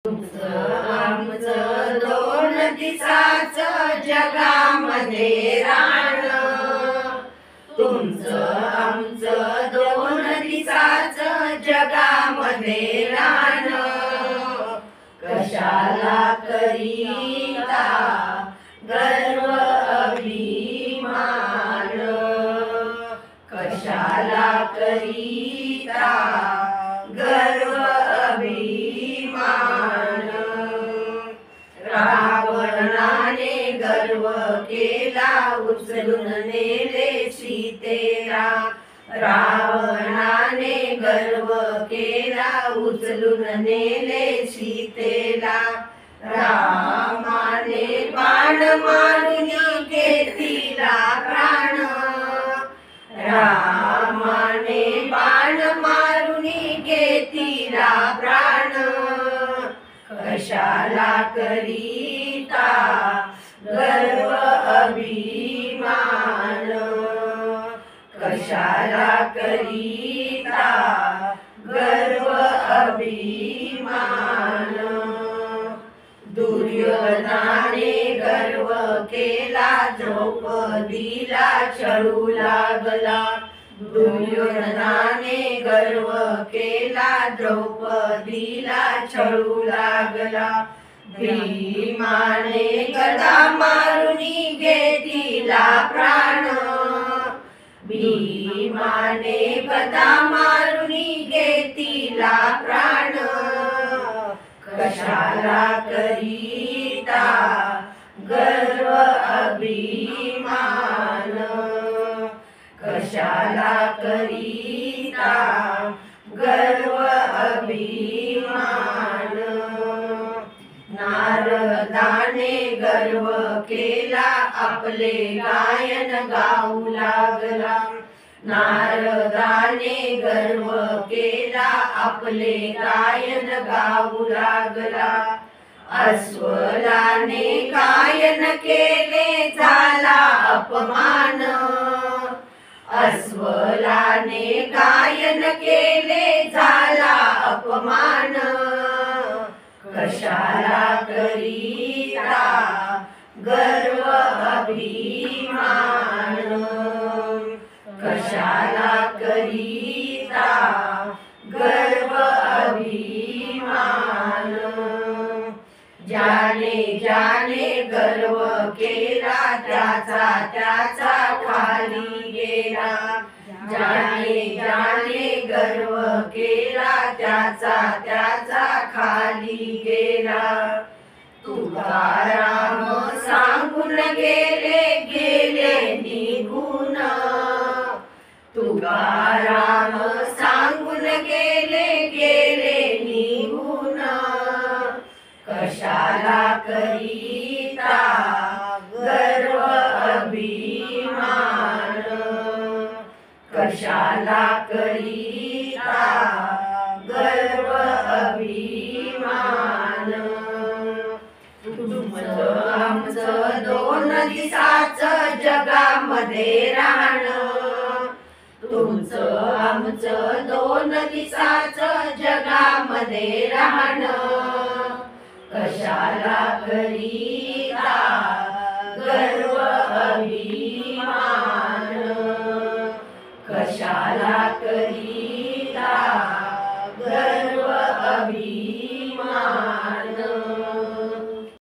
तुमचं आमचं दोन दिवसाचं जगामध्ये राहणं, तुमचं आमचं दोन दिवसाचं जगामध्ये राहणं, कशाला करीता गर्व अभिमान, कशाला करीता गर्व अभिमान. रावणाने गर्व केला उचलून नेले सीतेला, रावणाने गर्व केला उचलून नेले सीतेला. रामाने बाण मारून घेतला प्राण, रामाने बाण मारून घेतला प्राण, कशाला करीता गर्व अभिमान, कशाला करीता गर्व अभिमान. दुर्योधनाने गर्व केला द्रौपदीला छळू लागला, दुर्योधनाने गर्व केला द्रौपदीला छळू लागला. भीमाने गदा मारून घेतला प्राण, भीमाने गदा मारून घेतला प्राण, कशाला करीता गर्व अभिमान, कशाला करीता गर्व अभिमान. नारदाने गर्व केला आपले गायन गाऊ लागला, नारदाने गर्व केला आपले गायन गाऊ लागला. अस्वलाने गायन केले झाला अपमान, अस्वलाने गायन केले झाला अपमान, कशाला करीता गर्व अभिमान, कशाला करीता गर्व अभिमान. ज्याने ज्याने गर्व केला त्याचा त्याचा खाली गेला, ज्याने ज्याने गर्व केला त्याचा त्याचा खाली गेला. तुकाराम सांगून गेले गेले निघून, तुकाराम सांगून गेले गेले निघून, कशाला करीता गर्व अभिमान, कशाला करीता गर्व अभिमान. तुमचं आमचं दोन दिवसाचं जगामध्ये राहणं, तुमचं आमचं दोन दिवसाचं जगामध्ये राहणं,